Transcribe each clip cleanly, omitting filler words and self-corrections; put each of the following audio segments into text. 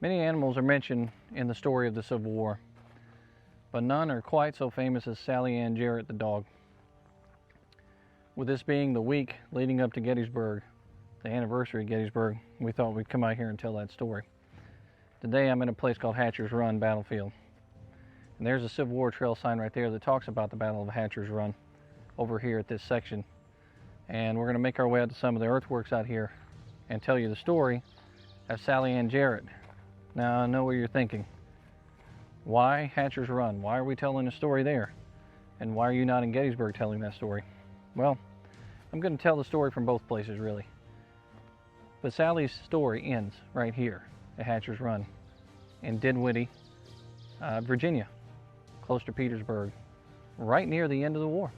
Many animals are mentioned in the story of the Civil War, but none are quite so famous as Sallie Ann Jarrett the dog. With this being the week leading up to Gettysburg, the anniversary of Gettysburg, we thought we'd come out here and tell that story. Today I'm in a place called Hatcher's Run Battlefield. And there's a Civil War trail sign right there that talks about the Battle of Hatcher's Run over here at this section. And we're going to make our way out to some of the earthworks out here and tell you the story of Sallie Ann Jarrett. Now I know what you're thinking. Why Hatcher's Run? Why are we telling a story there? And why are you not in Gettysburg telling that story? Well, I'm going to tell the story from both places really. But Sallie's story ends right here at Hatcher's Run in Dinwiddie, Virginia, close to Petersburg, right near the end of the war.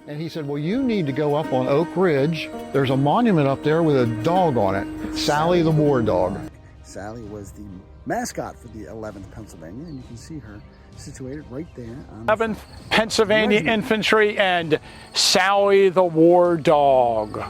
And he said, well, you need to go up on Oak Ridge. There's a monument up there with a dog on it, Sallie the war dog. Sallie was the mascot for the 11th Pennsylvania, and you can see her situated right there. 11th Pennsylvania Infantry and Sallie the war dog.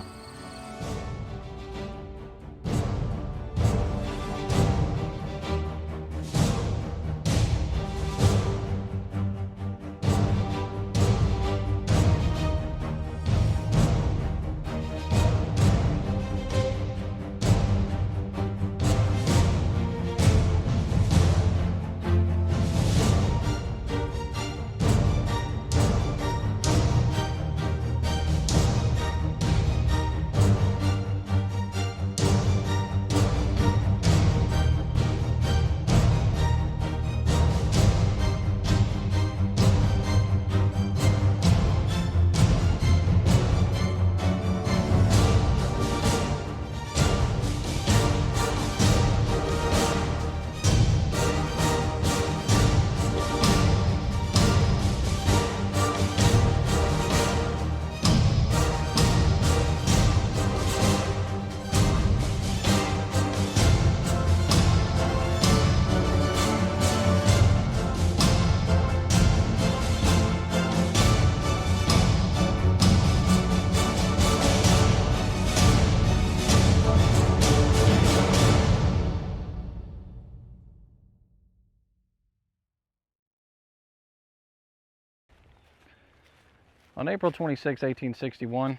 On April 26, 1861,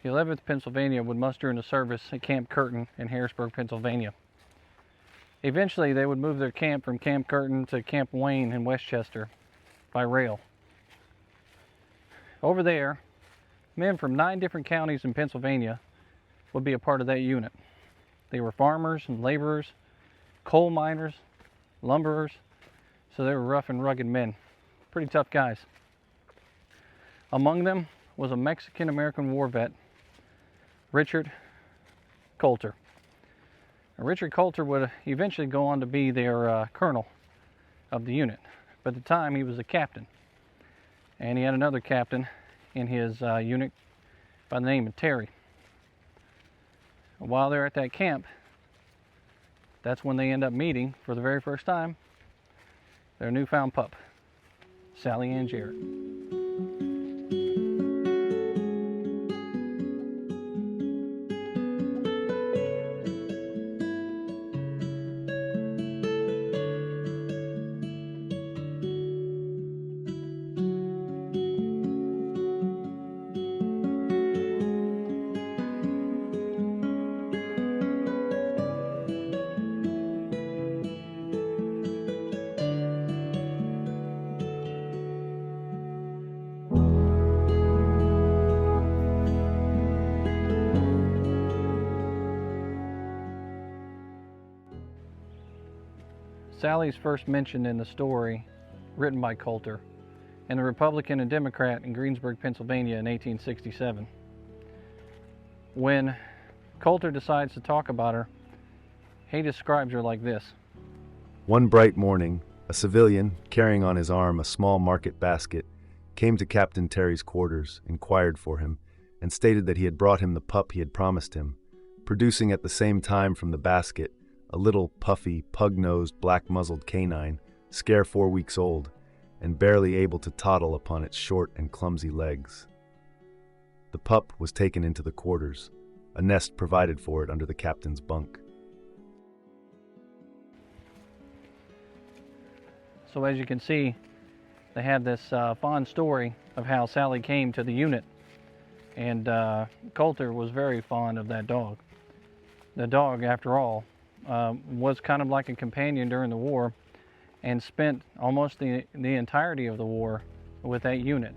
the 11th Pennsylvania would muster into service at Camp Curtin in Harrisburg, Pennsylvania. Eventually, they would move their camp from Camp Curtin to Camp Wayne in Westchester by rail. Over there, men from 9 different counties in Pennsylvania would be a part of that unit. They were farmers and laborers, coal miners, lumberers, so they were rough and rugged men. Pretty tough guys. Among them was a Mexican-American war vet, Richard Coulter. Now, Richard Coulter would eventually go on to be their colonel of the unit, but at the time he was a captain. And he had another captain in his unit by the name of Terry. While they're at that camp, that's when they end up meeting for the very first time their newfound pup, Sallie Ann Jarrett. Sallie's first mentioned in the story written by Coulter and a Republican and Democrat in Greensburg, Pennsylvania in 1867. When Coulter decides to talk about her, he describes her like this. One bright morning, a civilian, carrying on his arm a small market basket, came to Captain Terry's quarters, inquired for him, and stated that he had brought him the pup he had promised him, producing at the same time from the basket a little puffy, pug-nosed, black-muzzled canine, scarce 4 weeks old, and barely able to toddle upon its short and clumsy legs. The pup was taken into the quarters. a nest provided for it under the captain's bunk. So as you can see, they have this fond story of how Sallie came to the unit, and Coulter was very fond of that dog. The dog, after all, was kind of like a companion during the war and spent almost the entirety of the war with that unit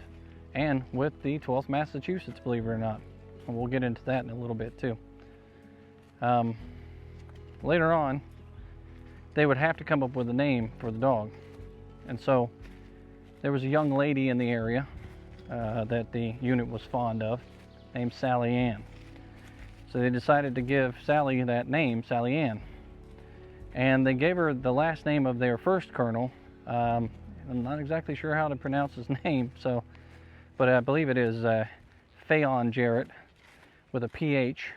and with the 12th Massachusetts, believe it or not. And we'll get into that in a little bit too. Later on, they would have to come up with a name for the dog. And so there was a young lady in the area that the unit was fond of, named Sallie Ann. So they decided to give Sallie that name, Sallie Ann. And they gave her the last name of their first colonel. I'm not exactly sure how to pronounce his name, but I believe it is Phaon Jarrett with a PH.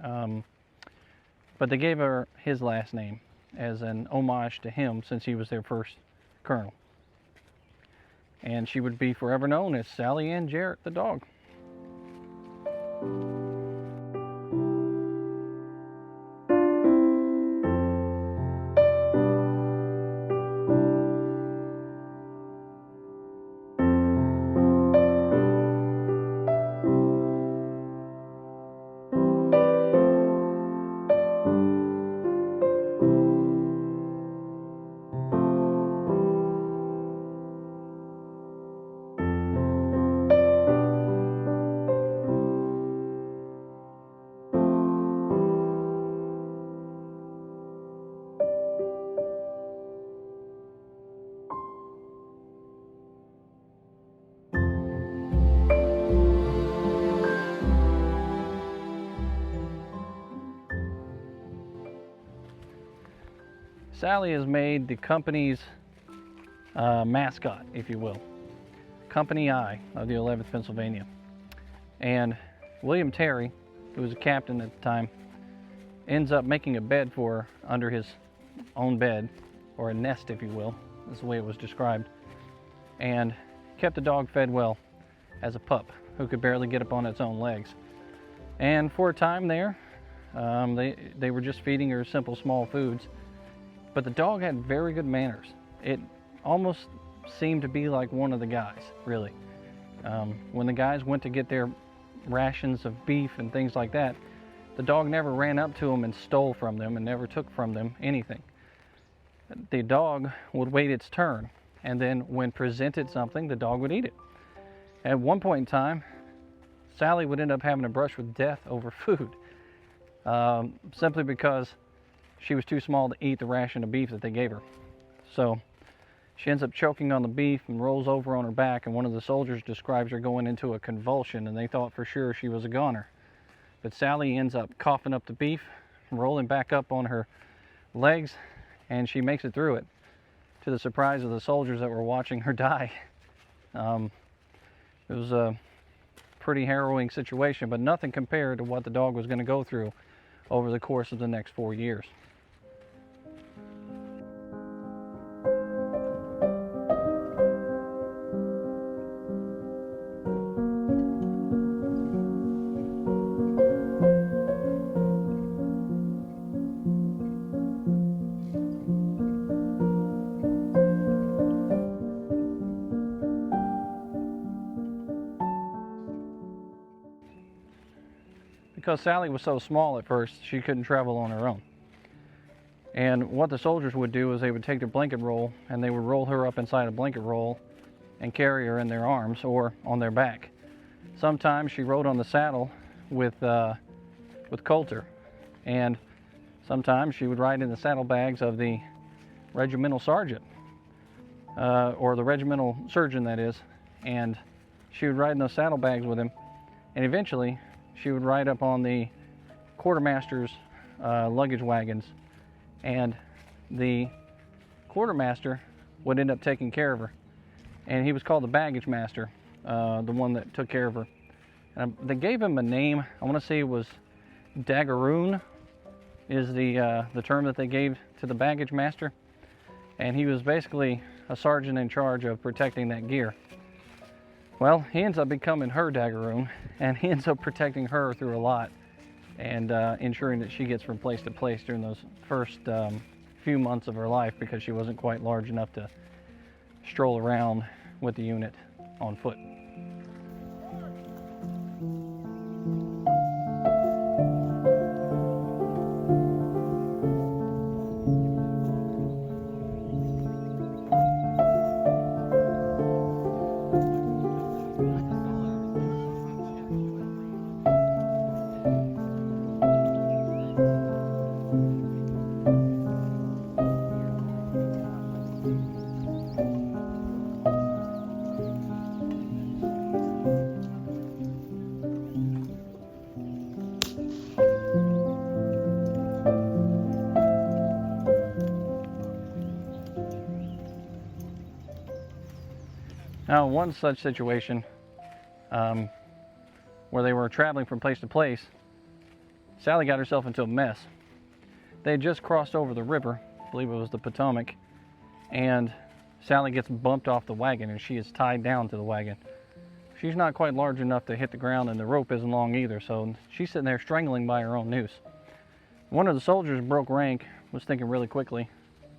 But they gave her his last name as an homage to him since he was their first colonel. And she would be forever known as Sallie Ann Jarrett the dog. Sallie is made the company's mascot, if you will. Company I of the 11th Pennsylvania. And William Terry, who was a captain at the time, ends up making a bed for her under his own bed, or a nest, if you will. That's the way it was described. And kept the dog fed well as a pup who could barely get up on its own legs. And for a time there, they were just feeding her simple small foods. But the dog had very good manners. It almost seemed to be like one of the guys, really. When the guys went to get their rations of beef and things like that, the dog never ran up to them and stole from them and never took from them anything. The dog would wait its turn, and then when presented something, the dog would eat it. At one point in time, Sallie would end up having a brush with death over food, simply because she was too small to eat the ration of beef that they gave her. So she ends up choking on the beef and rolls over on her back, and one of the soldiers describes her going into a convulsion, and they thought for sure she was a goner. But Sallie ends up coughing up the beef, rolling back up on her legs, and she makes it through it, to the surprise of the soldiers that were watching her die. It was a pretty harrowing situation, but nothing compared to what the dog was going to go through over the course of the next 4 years. Because Sallie was so small at first, she couldn't travel on her own. And what the soldiers would do is they would take their blanket roll and they would roll her up inside a blanket roll and carry her in their arms or on their back. Sometimes she rode on the saddle with Coulter, and sometimes she would ride in the saddlebags of the regimental sergeant, or the regimental surgeon, that is, and she would ride in those saddlebags with him, and eventually she would ride up on the quartermaster's luggage wagons, and the quartermaster would end up taking care of her. And he was called the baggage master, the one that took care of her. And they gave him a name. I want to say it was Daggeroon is the term that they gave to the baggage master. And he was basically a sergeant in charge of protecting that gear. Well, he ends up becoming her Daggeroon, and he ends up protecting her through a lot and ensuring that she gets from place to place during those first few months of her life, because she wasn't quite large enough to stroll around with the unit on foot. Now, one such situation where they were traveling from place to place, Sallie got herself into a mess. They had just crossed over the river, I believe it was the Potomac, and Sallie gets bumped off the wagon and she is tied down to the wagon. She's not quite large enough to hit the ground, and the rope isn't long either, so she's sitting there strangling by her own noose. One of the soldiers broke rank, was thinking really quickly,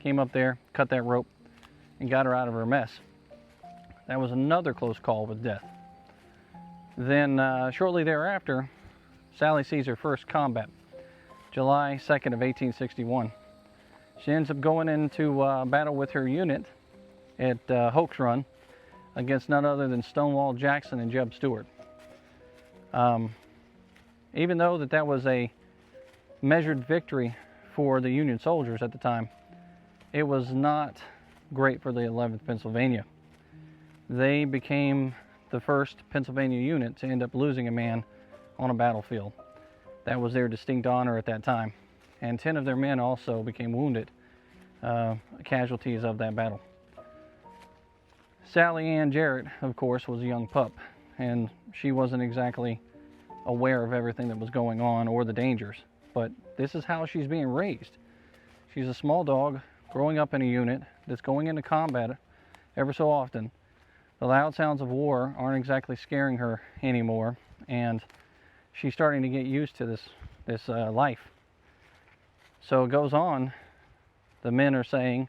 came up there, cut that rope, and got her out of her mess. That was another close call with death. Then shortly thereafter, Sallie sees her first combat, July 2nd of 1861. She ends up going into battle with her unit at Hoke's Run against none other than Stonewall Jackson and Jeb Stuart. Even though that was a measured victory for the Union soldiers at the time, it was not great for the 11th Pennsylvania. They became the first Pennsylvania unit to end up losing a man on a battlefield. That was their distinct honor at that time. And 10 of their men also became wounded, casualties of that battle. Sallie Ann Jarrett, of course, was a young pup, and she wasn't exactly aware of everything that was going on or the dangers. But this is how she's being raised. She's a small dog growing up in a unit that's going into combat ever so often. The loud sounds of war aren't exactly scaring her anymore, and she's starting to get used to this life. So it goes on. The men are saying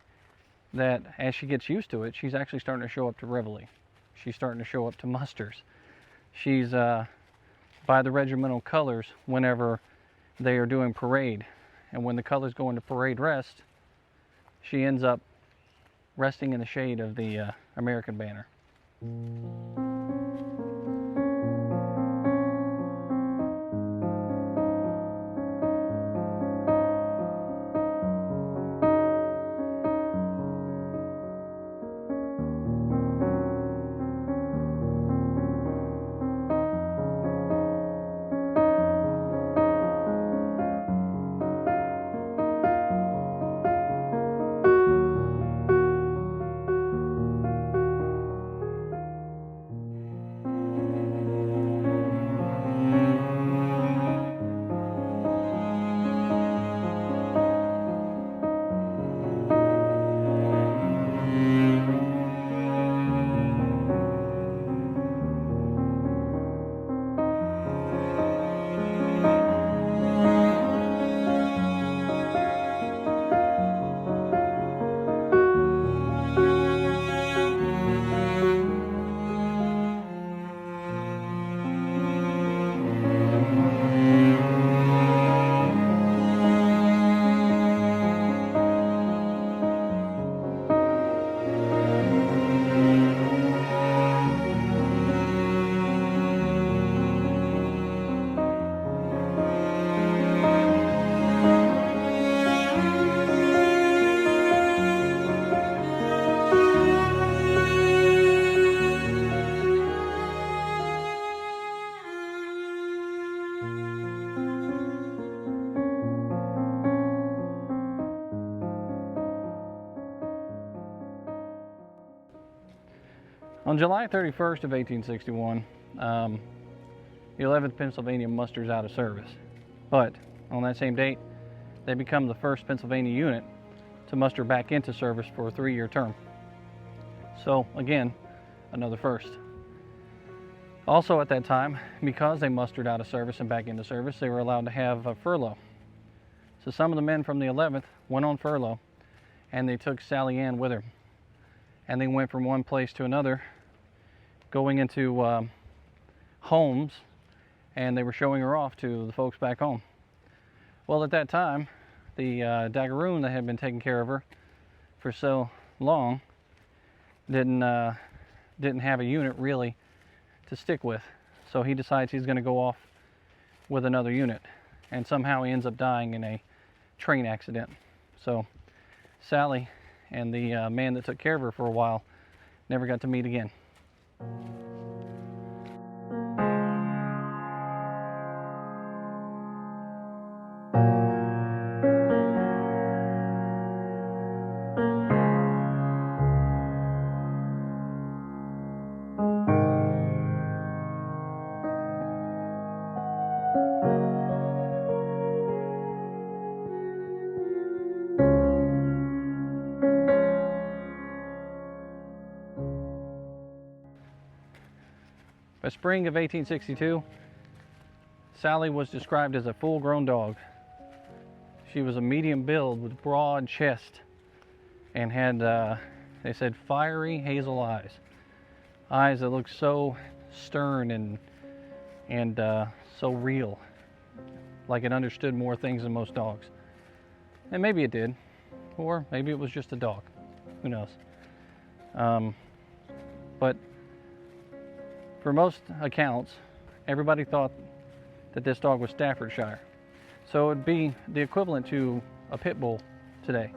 that as she gets used to it, she's actually starting to show up to reveille. She's starting to show up to musters. She's by the regimental colors whenever they are doing parade. And when the colors go into parade rest, she ends up resting in the shade of the American banner. On July 31st of 1861, the 11th Pennsylvania musters out of service. But on that same date, they become the first Pennsylvania unit to muster back into service for a 3-year term. So again, another first. Also at that time, because they mustered out of service and back into service, they were allowed to have a furlough. So some of the men from the 11th went on furlough, and they took Sallie Ann with her. And they went from one place to another, going into homes, and they were showing her off to the folks back home. Well, at that time, the Daggeroon that had been taking care of her for so long didn't have a unit really to stick with. So he decides he's going to go off with another unit, and somehow he ends up dying in a train accident. So Sallie and the man that took care of her for a while never got to meet again. By spring of 1862, Sallie was described as a full-grown dog. She was a medium build with broad chest and had, they said, fiery hazel eyes. Eyes that looked so stern and so real, like it understood more things than most dogs. And maybe it did, or maybe it was just a dog. Who knows? But for most accounts, everybody thought that this dog was Staffordshire. So it would be the equivalent to a pit bull today.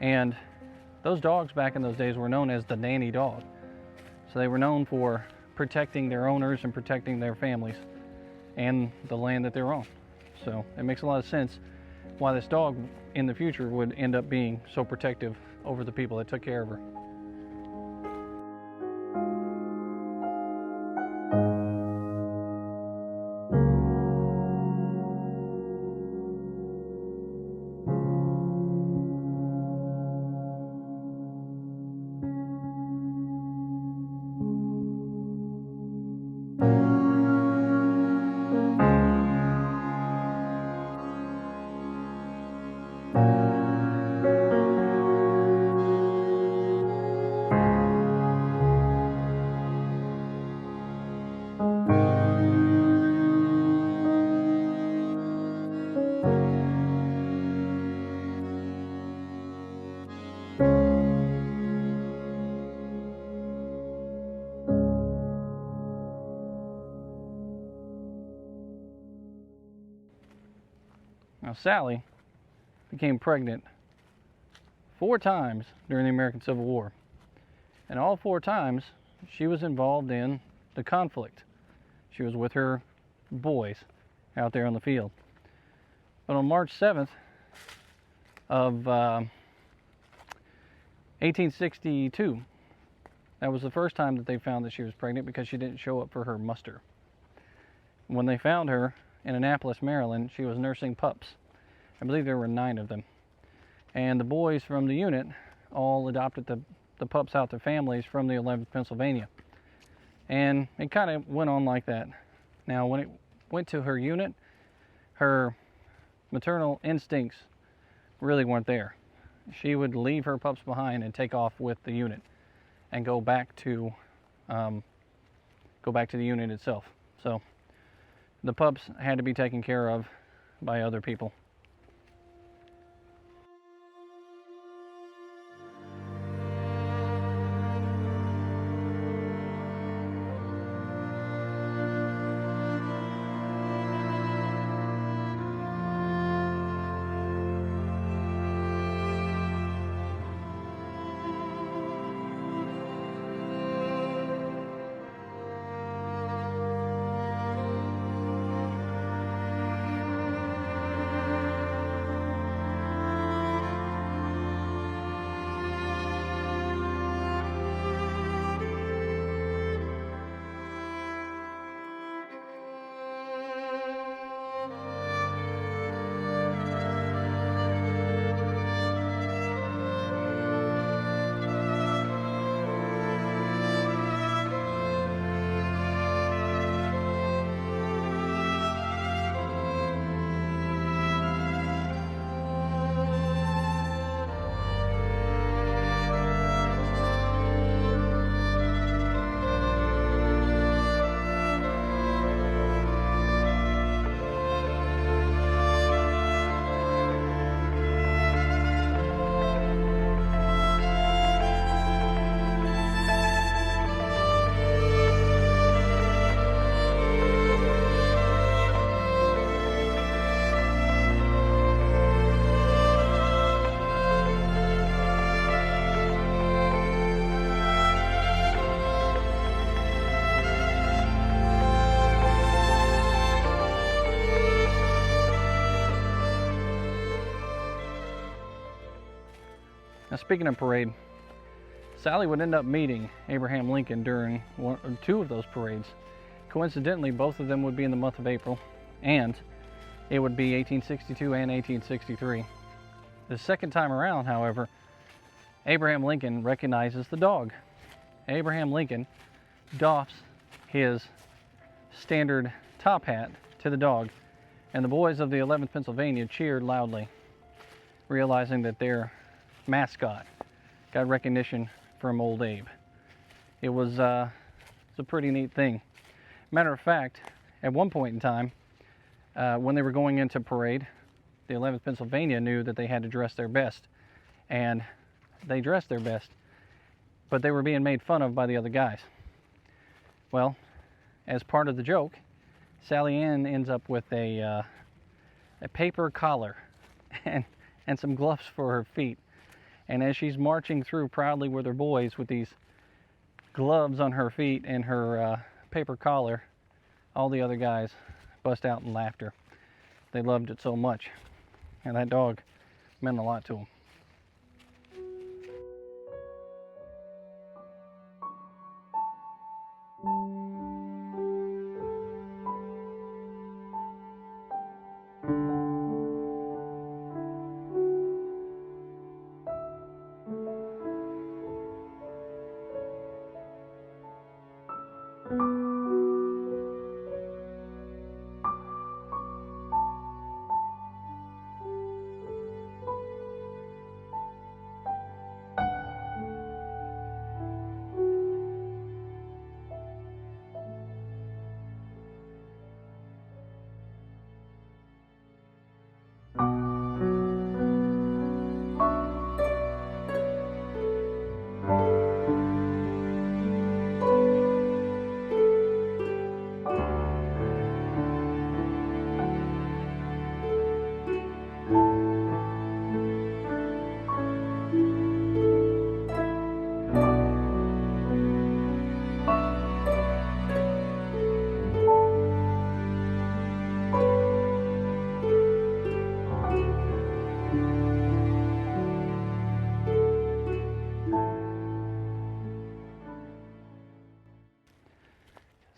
And those dogs back in those days were known as the nanny dog. So they were known for protecting their owners and protecting their families and the land that they're on. So it makes a lot of sense why this dog in the future would end up being so protective over the people that took care of her. Now, Sallie became pregnant 4 times during the American Civil War. And all 4 times, she was involved in the conflict. She was with her boys out there on the field. But on March 7th of 1862, that was the first time that they found that she was pregnant because she didn't show up for her muster. When they found her in Annapolis, Maryland, she was nursing pups. I believe there were 9 of them. And the boys from the unit all adopted the pups out to families from the 11th Pennsylvania. And it kind of went on like that. Now, when it went to her unit, her maternal instincts really weren't there. She would leave her pups behind and take off with the unit and go back to the unit itself. So the pups had to be taken care of by other people. Now, speaking of parade, Sallie would end up meeting Abraham Lincoln during one or two of those parades. Coincidentally, both of them would be in the month of April, and it would be 1862 and 1863. The second time around, however, Abraham Lincoln recognizes the dog. Abraham Lincoln doffs his standard top hat to the dog, and the boys of the 11th Pennsylvania cheered loudly, realizing that their mascot got recognition from old Abe. It was a pretty neat thing. Matter of fact, at one point in time, when they were going into parade, the 11th Pennsylvania knew that they had to dress their best, and they dressed their best, but they were being made fun of by the other guys. Well, as part of the joke, Sallie Ann ends up with a paper collar and some gloves for her feet. And as she's marching through proudly with her boys with these gloves on her feet and her paper collar, all the other guys bust out in laughter. They loved it so much. And that dog meant a lot to them.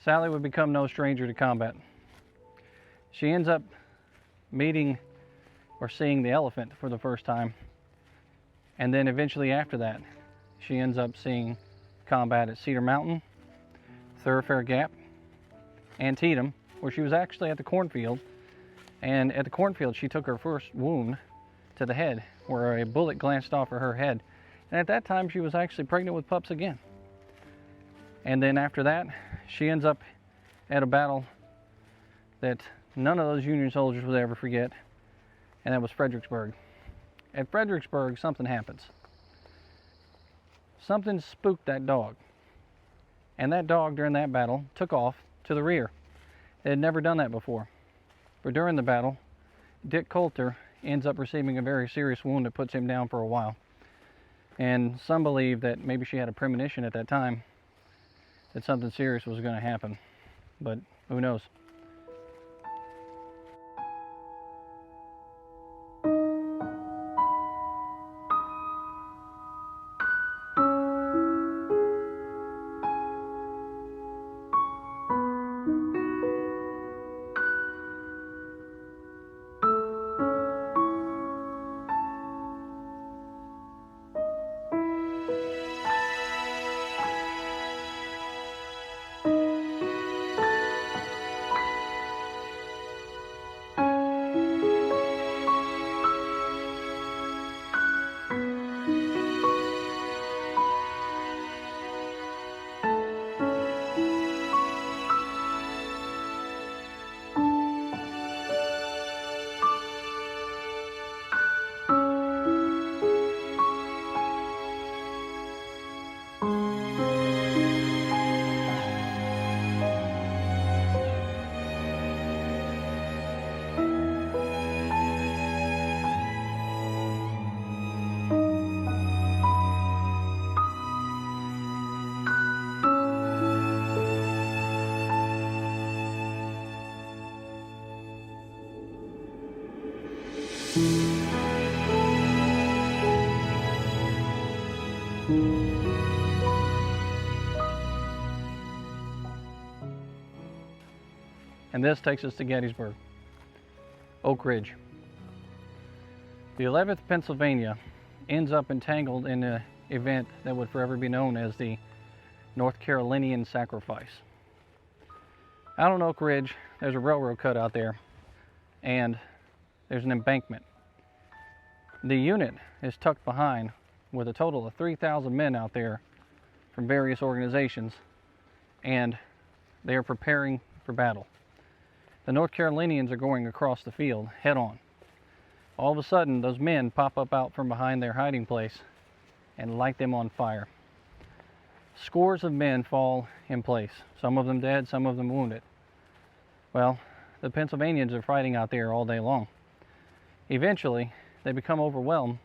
Sallie would become no stranger to combat. She ends up meeting or seeing the elephant for the first time, and then eventually after that, she ends up seeing combat at Cedar Mountain, Thoroughfare Gap, Antietam, where she was actually at the cornfield, and at the cornfield she took her first wound to the head, where a bullet glanced off of her head, and at that time she was actually pregnant with pups again. And then after that, she ends up at a battle that none of those Union soldiers would ever forget, and that was Fredericksburg. At Fredericksburg, something happens. Something spooked that dog, and that dog during that battle took off to the rear. It had never done that before. But during the battle, Dick Coulter ends up receiving a very serious wound that puts him down for a while. And some believe that maybe she had a premonition at that time that something serious was going to happen, but who knows? And this takes us to Gettysburg, Oak Ridge. The 11th Pennsylvania ends up entangled in an event that would forever be known as the North Carolinian Sacrifice. Out on Oak Ridge, there's a railroad cut out there, and there's an embankment. The unit is tucked behind with a total of 3,000 men out there from various organizations, and they are preparing for battle. The North Carolinians are going across the field head on. All of a sudden, those men pop up out from behind their hiding place and light them on fire. Scores of men fall in place, some of them dead, some of them wounded. Well, the Pennsylvanians are fighting out there all day long. Eventually, they become overwhelmed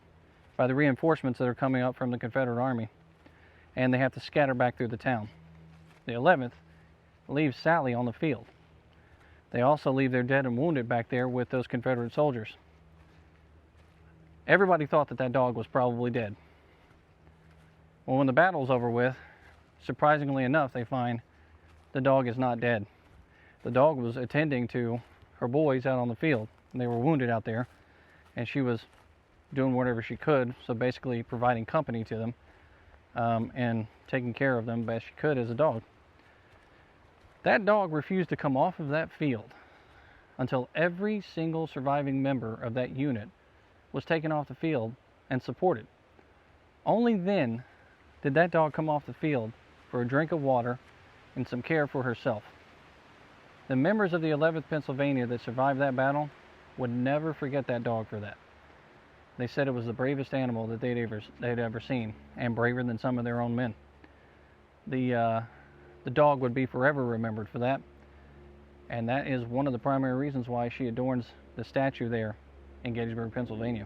by the reinforcements that are coming up from the Confederate Army, and they have to scatter back through the town. The 11th leaves Sallie on the field. They also leave their dead and wounded back there with those Confederate soldiers. Everybody thought that that dog was probably dead. Well, when the battle's over with, surprisingly enough, they find the dog is not dead. The dog was attending to her boys out on the field, and they were wounded out there, and she was doing whatever she could, so basically providing company to them and taking care of them best she could as a dog. That dog refused to come off of that field until every single surviving member of that unit was taken off the field and supported. Only then did that dog come off the field for a drink of water and some care for herself. The members of the 11th Pennsylvania that survived that battle would never forget that dog for that. They said it was the bravest animal that they'd ever seen, and braver than some of their own men. The dog would be forever remembered for that, and that is one of the primary reasons why she adorns the statue there in Gettysburg, Pennsylvania.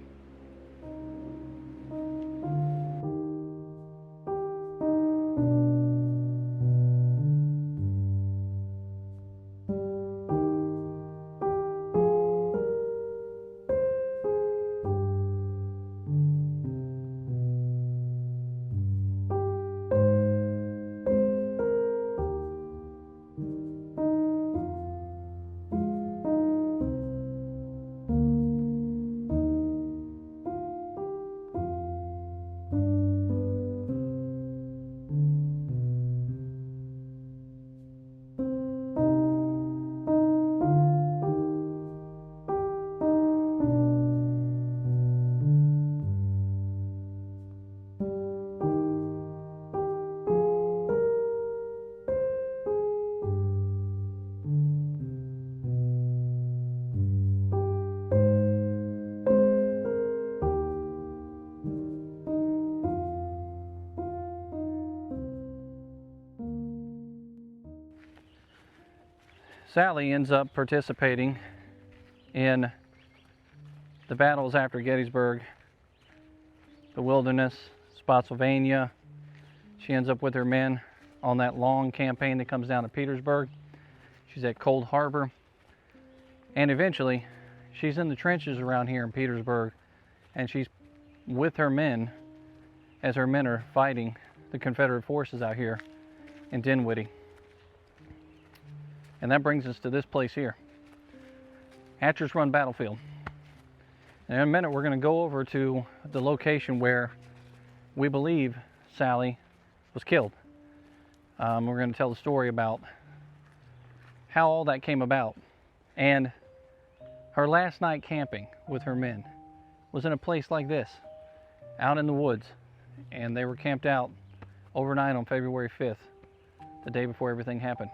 Sallie ends up participating in the battles after Gettysburg, the Wilderness, Spotsylvania. She ends up with her men on that long campaign that comes down to Petersburg. She's at Cold Harbor, and eventually she's in the trenches around here in Petersburg, and she's with her men as her men are fighting the Confederate forces out here in Dinwiddie. And that brings us to this place here, Hatcher's Run Battlefield. And in a minute, we're going to go over to the location where we believe Sallie was killed. We're going to tell the story about how all that came about. And her last night camping with her men was in a place like this, out in the woods. And they were camped out overnight on February 5th, the day before everything happened.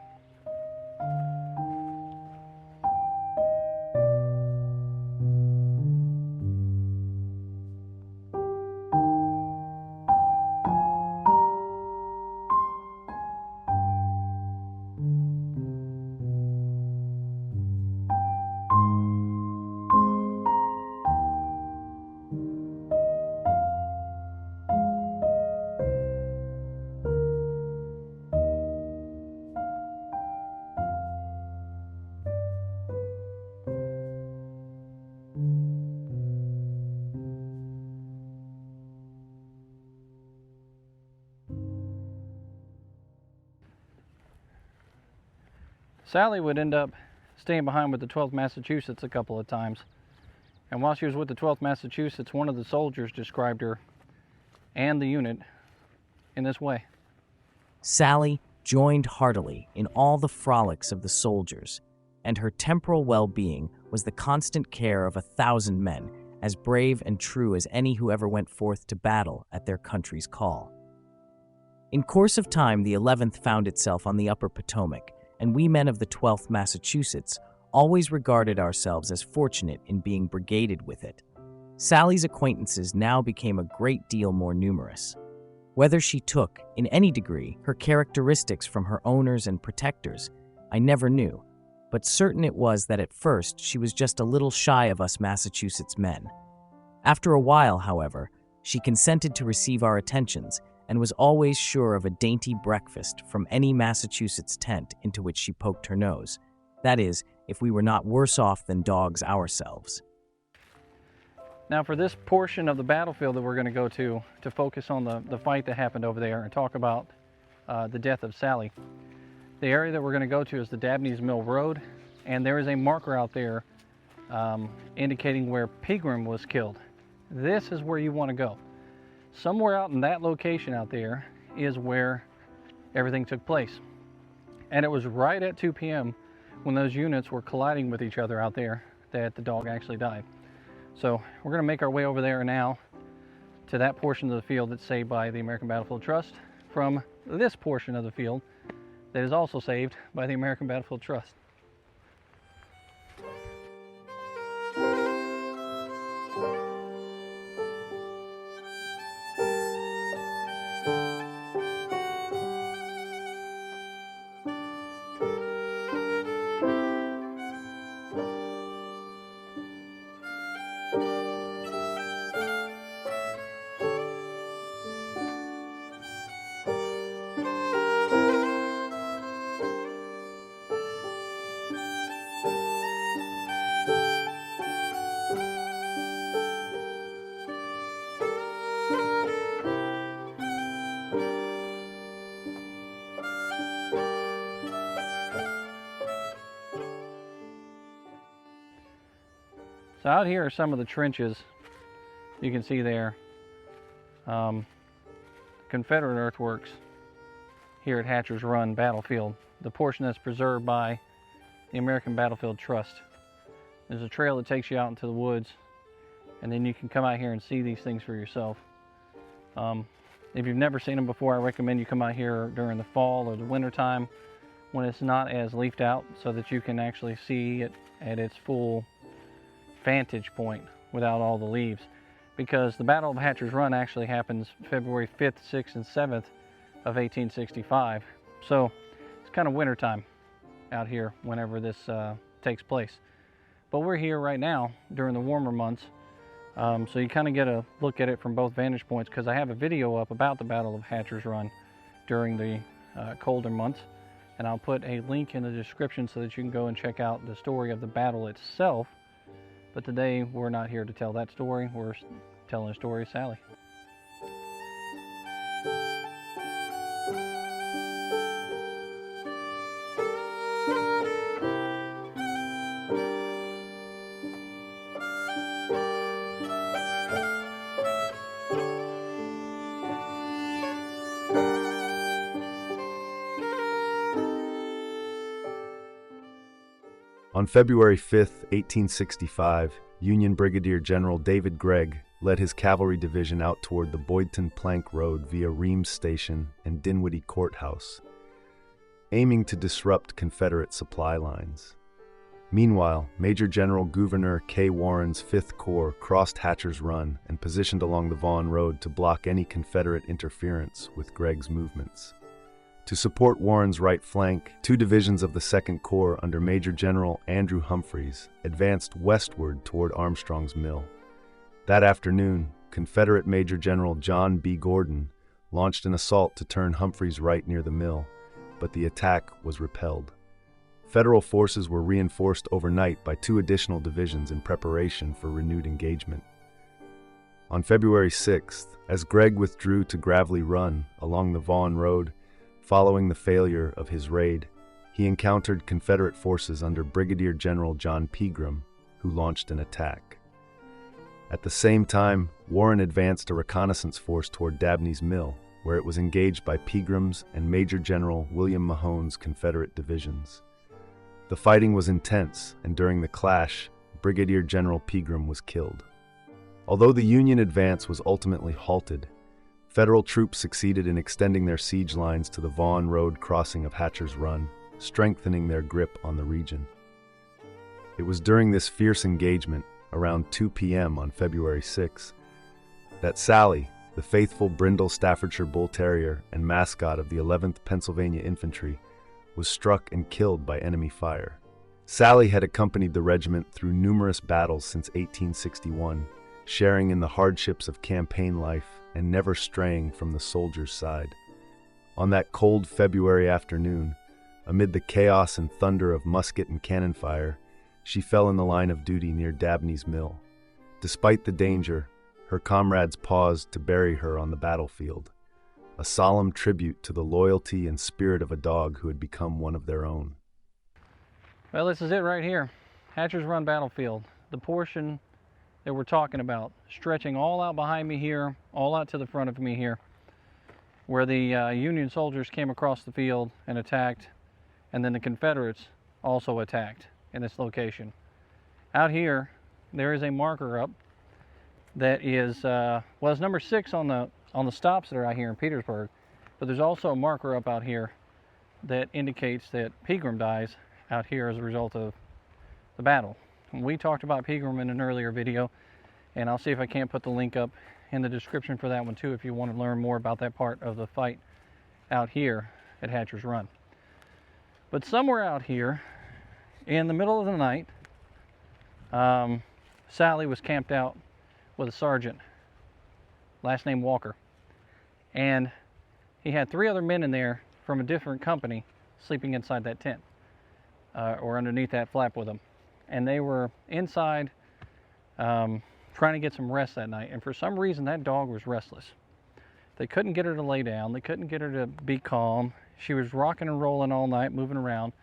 Sallie would end up staying behind with the 12th Massachusetts a couple of times. And while she was with the 12th Massachusetts, one of the soldiers described her and the unit in this way. Sallie joined heartily in all the frolics of the soldiers, and her temporal well-being was the constant care of 1,000 men, as brave and true as any who ever went forth to battle at their country's call. In course of time, the 11th found itself on the upper Potomac, and we men of the 12th Massachusetts always regarded ourselves as fortunate in being brigaded with it. Sallie's acquaintances now became a great deal more numerous. Whether she took, in any degree, her characteristics from her owners and protectors, I never knew, but certain it was that at first she was just a little shy of us Massachusetts men. After a while, however, she consented to receive our attentions and was always sure of a dainty breakfast from any Massachusetts tent into which she poked her nose. That is, if we were not worse off than dogs ourselves. Now for this portion of the battlefield that we're going to go to focus on the fight that happened over there and talk about the death of Sallie. The area that we're going to go to is the Dabney's Mill Road, and there is a marker out there indicating where Pegram was killed. This is where you want to go. Somewhere out in that location out there is where everything took place. And it was right at 2 p.m. when those units were colliding with each other out there that the dog actually died. So we're going to make our way over there now to that portion of the field that's saved by the American Battlefield Trust from this portion of the field that is also saved by the American Battlefield Trust. So out here are some of the trenches you can see there. Confederate earthworks here at Hatcher's Run Battlefield, the portion that's preserved by the American Battlefield Trust. There's a trail that takes you out into the woods, and then you can come out here and see these things for yourself. If you've never seen them before, I recommend you come out here during the fall or the winter time when it's not as leafed out, so that you can actually see it at its full vantage point without all the leaves, because the Battle of Hatcher's Run actually happens February 5th, 6th, and 7th of 1865. So it's kind of wintertime out here whenever this takes place. But we're here right now during the warmer months, so you kind of get a look at it from both vantage points, because I have a video up about the Battle of Hatcher's Run during the colder months, and I'll put a link in the description so that you can go and check out the story of the battle itself. But today we're not here to tell that story, we're telling the story of Sallie. On February 5, 1865, Union Brigadier General David Gregg led his cavalry division out toward the Boydton Plank Road via Reams Station and Dinwiddie Courthouse, aiming to disrupt Confederate supply lines. Meanwhile, Major General Gouverneur K. Warren's 5th Corps crossed Hatcher's Run and positioned along the Vaughan Road to block any Confederate interference with Gregg's movements. To support Warren's right flank, 2 divisions of the 2nd Corps under Major General Andrew Humphreys advanced westward toward Armstrong's Mill. That afternoon, Confederate Major General John B. Gordon launched an assault to turn Humphreys right near the mill, but the attack was repelled. Federal forces were reinforced overnight by 2 additional divisions in preparation for renewed engagement. On February 6th, as Gregg withdrew to Gravelly Run along the Vaughan Road, following the failure of his raid, he encountered Confederate forces under Brigadier General John Pegram, who launched an attack. At the same time, Warren advanced a reconnaissance force toward Dabney's Mill, where it was engaged by Pegram's and Major General William Mahone's Confederate divisions. The fighting was intense, and during the clash, Brigadier General Pegram was killed. Although the Union advance was ultimately halted, Federal troops succeeded in extending their siege lines to the Vaughan Road crossing of Hatcher's Run, strengthening their grip on the region. It was during this fierce engagement, around 2 p.m. on February 6, that Sallie, the faithful brindle Staffordshire Bull Terrier and mascot of the 11th Pennsylvania Infantry, was struck and killed by enemy fire. Sallie had accompanied the regiment through numerous battles since 1861, sharing in the hardships of campaign life and never straying from the soldier's side. On that cold February afternoon, amid the chaos and thunder of musket and cannon fire, she fell in the line of duty near Dabney's Mill. Despite the danger, her comrades paused to bury her on the battlefield, a solemn tribute to the loyalty and spirit of a dog who had become one of their own. Well, this is it right here. Hatcher's Run battlefield. The portion that we're talking about, stretching all out behind me here, all out to the front of me here, where the Union soldiers came across the field and attacked, and then the Confederates also attacked in this location. Out here, there is a marker up that is, well, it's number 6 on the stops that are out here in Petersburg, but there's also a marker up out here that indicates that Pegram dies out here as a result of the battle. We talked about Pegram in an earlier video, and I'll see if I can't put the link up in the description for that one too if you want to learn more about that part of the fight out here at Hatcher's Run. But somewhere out here in the middle of the night, Sallie was camped out with a sergeant, last name Walker, and he had 3 other men in there from a different company sleeping inside that tent or underneath that flap with them. And they were inside trying to get some rest that night, and for some reason that dog was restless. They couldn't get her to lay down, they couldn't get her to be calm. She was rocking and rolling all night, moving around,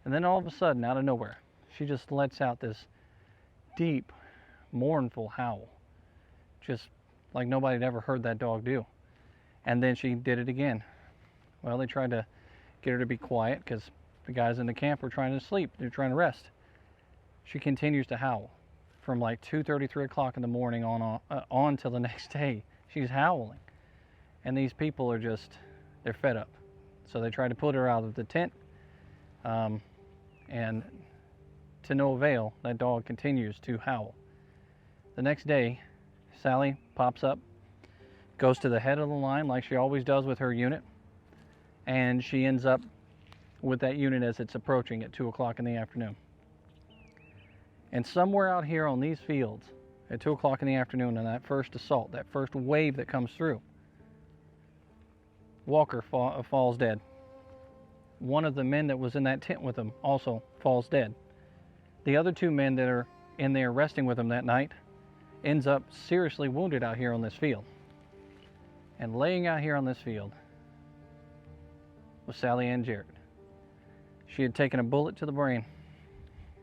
and then all of a sudden, out of nowhere, she just lets out this deep, mournful howl, just like nobody had ever heard that dog do. And then she did it again. Well, they tried to get her to be quiet because the guys in the camp were trying to sleep, they're trying to rest. She continues to howl from like 2:30, 3 o'clock in the morning on till the next day. She's howling. And these people are just, they're fed up. So they try to put her out of the tent. And to no avail, that dog continues to howl. The next day, Sallie pops up, goes to the head of the line like she always does with her unit. And she ends up with that unit as it's approaching at 2 o'clock in the afternoon. And somewhere out here on these fields at 2 o'clock in the afternoon on that first assault, that first wave that comes through, Walker falls dead. One of the men that was in that tent with him also falls dead. The other 2 men that are in there resting with him that night ends up seriously wounded out here on this field. And laying out here on this field was Sallie Ann Jarrett. She had taken a bullet to the brain.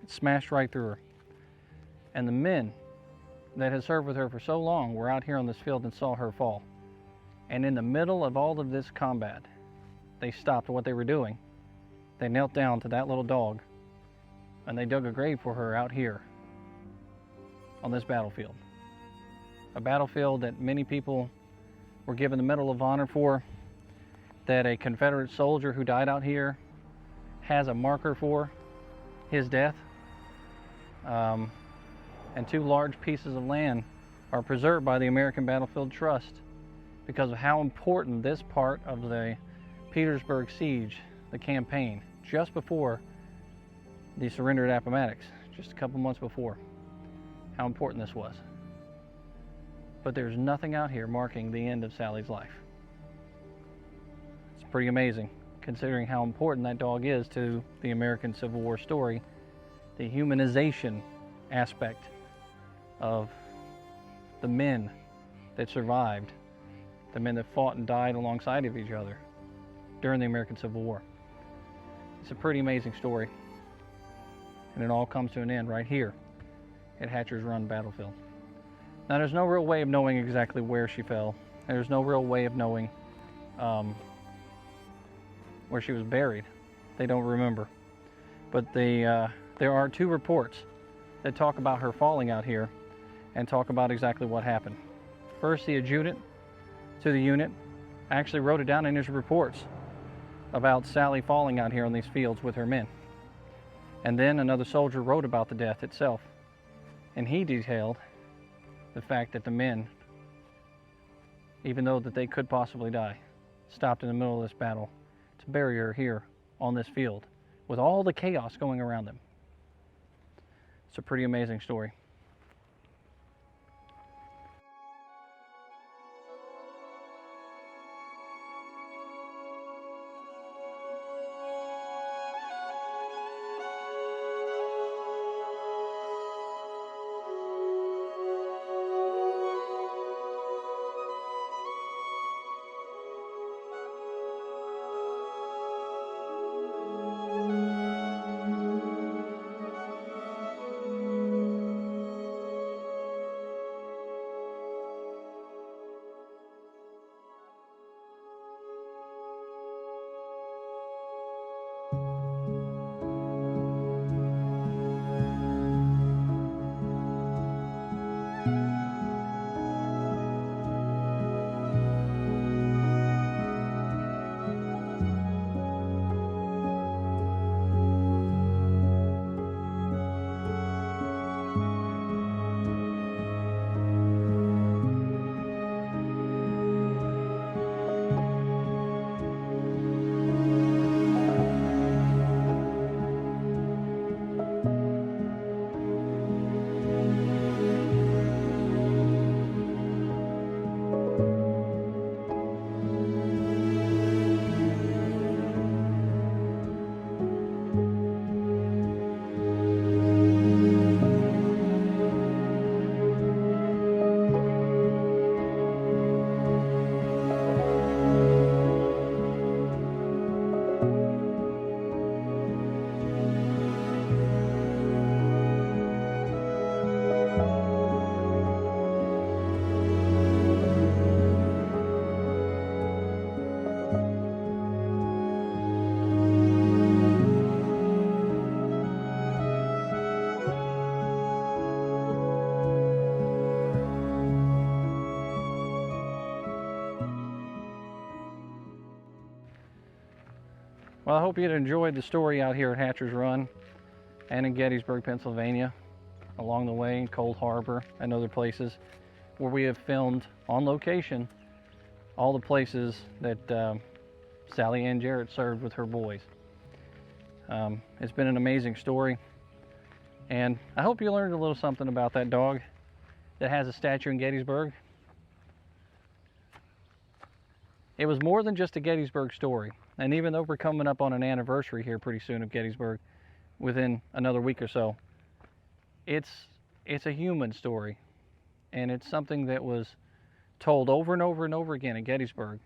It smashed right through her. And the men that had served with her for so long were out here on this field and saw her fall. And in the middle of all of this combat, they stopped what they were doing. They knelt down to that little dog and they dug a grave for her out here on this battlefield. A battlefield that many people were given the Medal of Honor for, that a Confederate soldier who died out here has a marker for his death. And 2 large pieces of land are preserved by the American Battlefield Trust because of how important this part of the Petersburg siege, the campaign, just before the surrender at Appomattox, just a couple months before, how important this was. But there's nothing out here marking the end of Sallie's life. It's pretty amazing, considering how important that dog is to the American Civil War story, the humanization aspect of the men that survived, the men that fought and died alongside of each other during the American Civil War. It's a pretty amazing story. And it all comes to an end right here at Hatcher's Run battlefield. Now, there's no real way of knowing exactly where she fell. There's no real way of knowing where she was buried. They don't remember. But there are 2 reports that talk about her falling out here and talk about exactly what happened. First, the adjutant to the unit actually wrote it down in his reports about Sallie falling out here on these fields with her men. And then another soldier wrote about the death itself. And he detailed the fact that the men, even though that they could possibly die, stopped in the middle of this battle to bury her here on this field with all the chaos going around them. It's a pretty amazing story. Well, I hope you enjoyed the story out here at Hatcher's Run and in Gettysburg, Pennsylvania, along the way in Cold Harbor and other places where we have filmed on location all the places that Sallie Ann Jarrett served with her boys. It's been an amazing story, and I hope you learned a little something about that dog that has a statue in Gettysburg. It was more than just a Gettysburg story. And even though we're coming up on an anniversary here pretty soon of Gettysburg, within another week or so, it's a human story. And it's something that was told over and over and over again at Gettysburg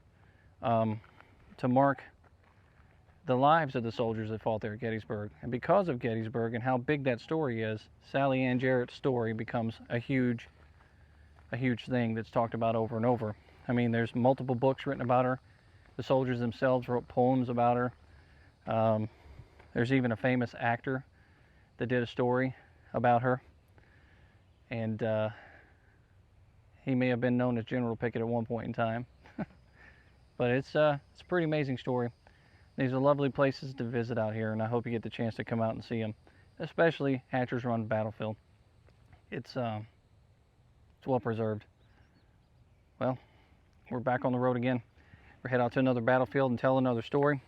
to mark the lives of the soldiers that fought there at Gettysburg. And because of Gettysburg and how big that story is, Sallie Ann Jarrett's story becomes a huge thing that's talked about over and over. I mean, there's multiple books written about her. The soldiers themselves wrote poems about her. There's even a famous actor that did a story about her. And he may have been known as General Pickett at one point in time. But it's a pretty amazing story. These are lovely places to visit out here, and I hope you get the chance to come out and see them, especially Hatcher's Run battlefield. It's well preserved. Well, we're back on the road again. We're heading out to another battlefield and tell another story.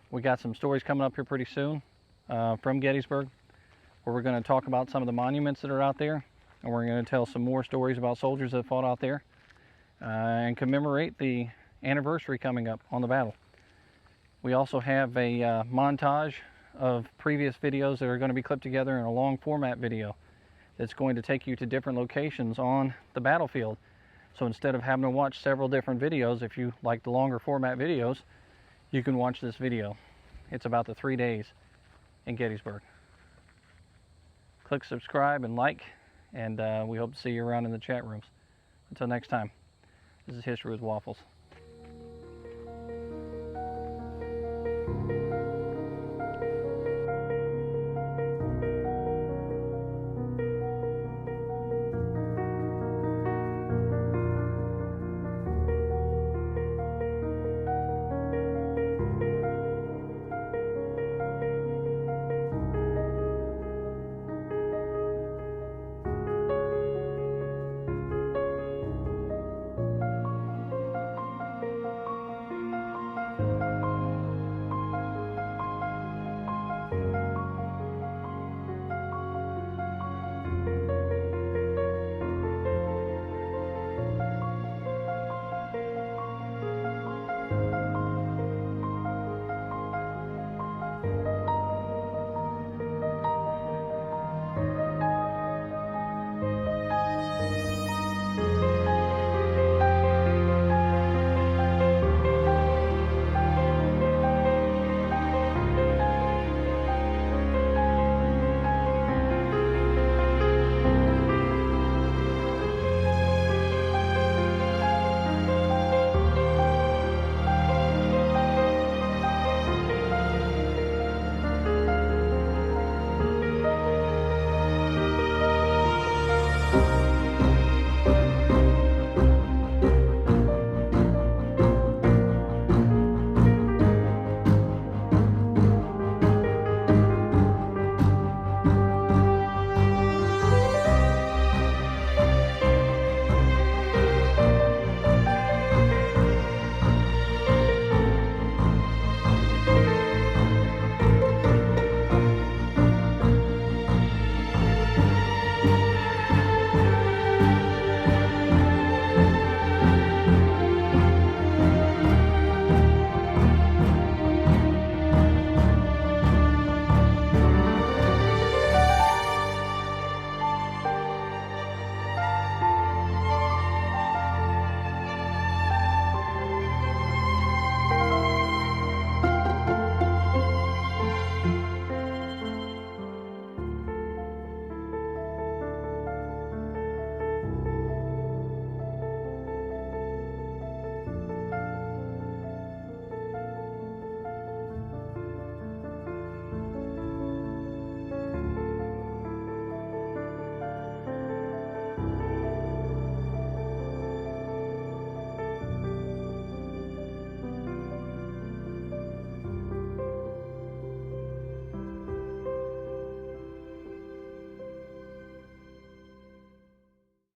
We got some stories coming up here pretty soon from Gettysburg, where we're going to talk about some of the monuments that are out there, and we're going to tell some more stories about soldiers that fought out there and commemorate the anniversary coming up on the battle. We also have a montage of previous videos that are going to be clipped together in a long format video that's going to take you to different locations on the battlefield. So instead of having to watch several different videos, if you like the longer format videos, you can watch this video. It's about the 3 days in Gettysburg. Click subscribe and like, and we hope to see you around in the chat rooms. Until next time, this is History with Waffles.